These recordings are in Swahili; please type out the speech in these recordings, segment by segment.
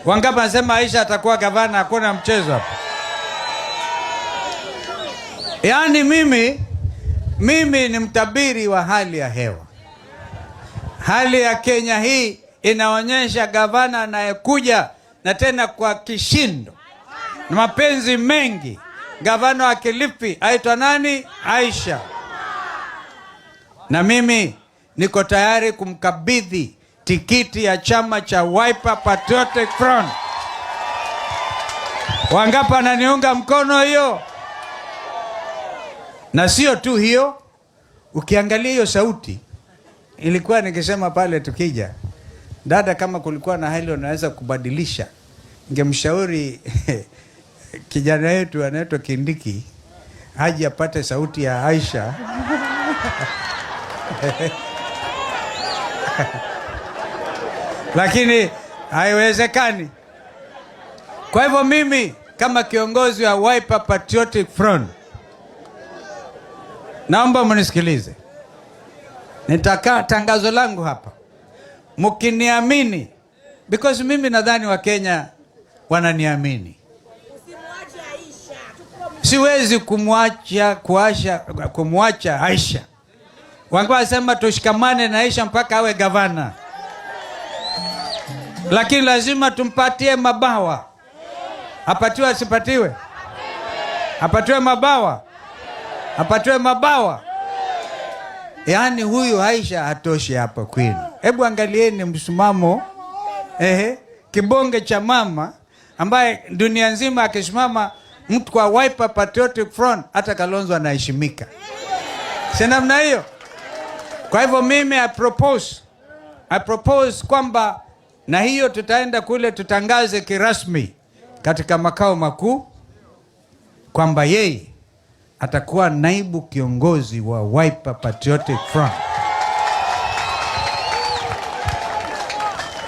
Wangapi nasema Aisha atakuwa gavana, hakuna mchezo hapa. Yaani mimi ni mtabiri wa hali ya hewa. Hali ya Kenya hii inaonyesha gavana anayekuja na tena kwa kishindo na mapenzi mengi. Gavana wa Kilifi aitwa nani? Aisha. Na mimi niko tayari kumkabidhi tikiti ya chama cha Wiper Patriotic Front. Wangapi ananiunga mkono hiyo? Na sio tu hiyo, ukiangalia hiyo sauti, ilikuwa nikisema pale tukija, dada, kama kulikuwa na hali unaweza kubadilisha, ningemshauri kijana wetu anaitwa Kindiki aje apate sauti ya Aisha. Lakini haiwezekani. Kwa hivyo mimi kama kiongozi wa Wiper Patriotic Front, naomba mnisikilize. Nitaka tangazo langu hapa. Mkiniamini, because mimi nadhani wa Kenya wananiamini. Siwezi kumwacha Aisha. Wangapi wasema tushikamane na Aisha mpaka awe gavana. Lakini lazima tumpatie mabawa. Apatiwe asipatiwe? Apatiwe mabawa. Apatiwe mabawa. Yaani huyu Aisha hatoshi hapa kwenu. Hebu angalieni msimamo kibonge cha mama ambaye dunia nzima akisimama mtu kwa Wiper Patriotic Front hata Kalonzo anaheshimika. Si namna hiyo? Kwa hivyo mimi I propose kwamba na hiyo tutaenda kule tutangaze kirasmi katika makao makuu kwamba yeye atakuwa naibu kiongozi wa Wiper Patriotic Front.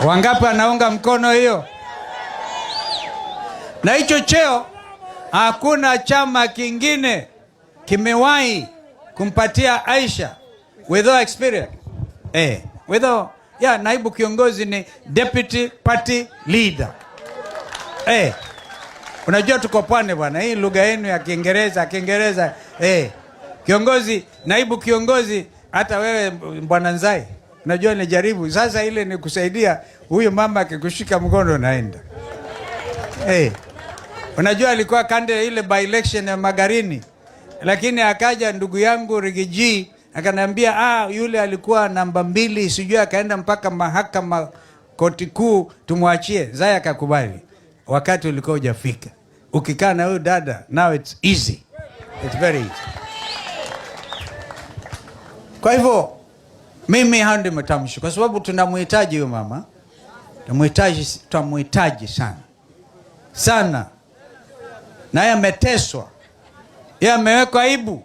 Wangapi anaunga mkono hiyo? Na hicho cheo hakuna chama kingine kimewahi kumpatia Aisha without experience. Naibu kiongozi ni deputy party leader. Unajua tuko pwani bwana, hii lugha yenu ya Kiingereza. Kiongozi, naibu kiongozi, hata wewe Bwana Nzai, unajua nijaribu. Sasa ile ni kusaidia huyo mama akikushika mkono naenda. Unajua alikuwa kande ile by election ya Magarini, lakini akaja ndugu yangu Rigiji akaniambia yule alikuwa namba 2, sijui akaenda mpaka mahakama koti kuu tumwachie. Zaya akakubali. Wakati ulikuwa hujafika. Ukikaa na huyu dada, now it's easy. It's very easy. Kwa hivyo mimi handi matamshi kwa sababu tunamhitaji huyo mama. Tunamhitaji sana. Na yeye ameteswa. Yeye amewekwa aibu.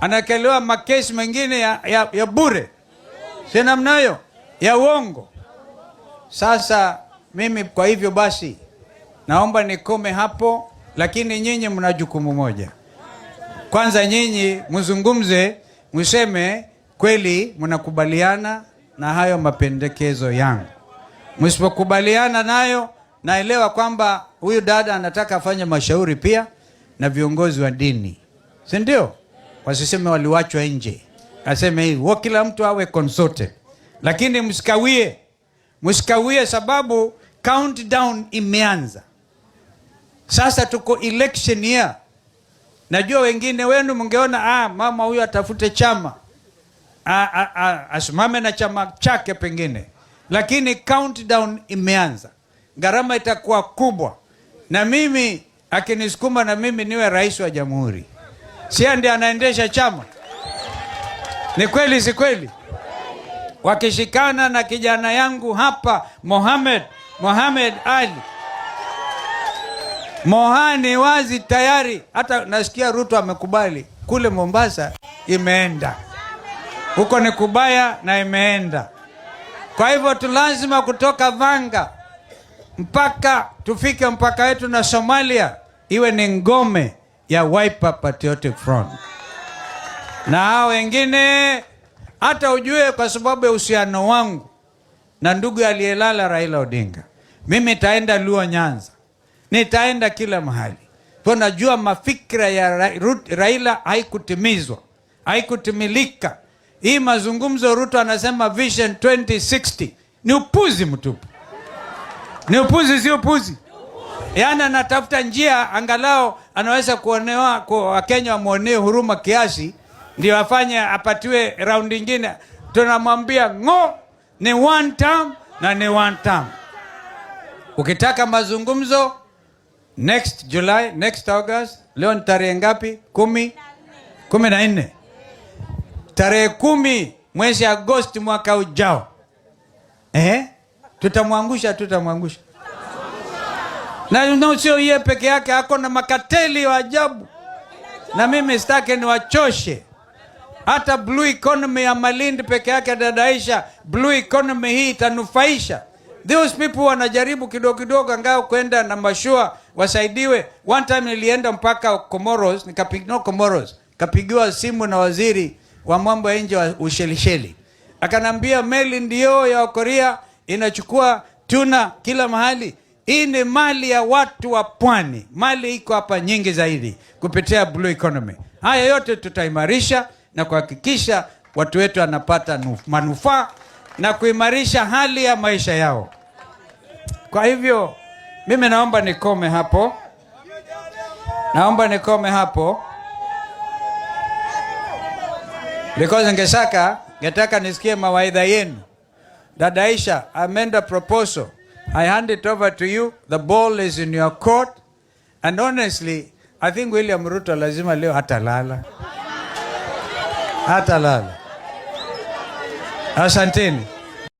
Anakelewa makesi mengine ya bure. Si namna hiyo? Ya uongo. Sasa mimi kwa hivyo basi naomba nikome hapo, lakini nyinyi mna jukumu moja. Kwanza nyinyi mzungumze, mseme kweli mnakubaliana na hayo mapendekezo yangu. Msipokubaliana nayo, naelewa kwamba huyu dada anataka afanye mashauri pia na viongozi wa dini. Si ndio? Wasiseme waliwachwa nje. Aseme hivi, kila mtu awe consulted. Lakini msikawie sababu countdown imeanza. Sasa tuko election year. Najua wengine wenu mngeona mama huyu atafute chama. Asimame na chama chake pengine. Lakini countdown imeanza. Gharama itakuwa kubwa. Na mimi akinisukuma na mimi niwe rais wa jamhuri. Si ndiye anaendesha chama? Ni kweli si kweli? Wakishikana na kijana yangu hapa Mohamed Ali. Mohani wazi tayari, hata nasikia Ruto amekubali. Kule Mombasa imeenda. Huko ni kubaya na imeenda. Kwa hivyo tulazima kutoka Vanga mpaka tufike mpaka wetu na Somalia iwe ni ngome ya Wiper Patriotic Front. Na hao wengine hata ujue kwa sababu ya uhusiano wangu na ndugu aliyelala Raila Odinga. Mimi nitaenda Luo Nyanza, nitaenda kila mahali. Kwa najua mafikira ya Raila haikutimizwa, haikutimilika. Hii mazungumzo Ruto anasema Vision 2060 ni upuzi mtupu. Ni upuzi, si upuzi. Yaani anatafuta njia angalau anaweza kuonewa kwa Wakenya wamuonee huruma kiasi ndio afanye apatiwe round nyingine. Tunamwambia ngo ni one term na ni one term. Ukitaka mazungumzo next July, next August, leo ni tarehe ngapi? 14. Tarehe 10 mwezi Agosti mwaka ujao. Tutamwangusha. Na sio yeye peke yake, ako na makateli wa ajabu. Na mimi sitaki niwachoshe. Hata blue economy ya Malindi peke yake, dada Aisha, blue economy hii itanufaisha. Those people wanajaribu kidogo kidogo angao kwenda na mashua wasaidiwe. One time nilienda mpaka Comoros, kapigiwa simu na waziri wa mambo ya nje wa Ushelisheli. Akanambia meli ndio ya Korea inachukua tuna kila mahali. Hii ni mali ya watu wa pwani. Mali iko hapa nyingi zaidi kupitia blue economy. Haya yote tutaimarisha na kuhakikisha watu wetu wanapata manufaa na kuimarisha hali ya maisha yao. Kwa hivyo mimi naomba nikome hapo. Because ngetaka nisikie mawaidha yenu. Dada Aisha, I made a proposal. I hand it over to you. The ball is in your court. And honestly, I think William Ruto lazima leo hatalala. Asanteni.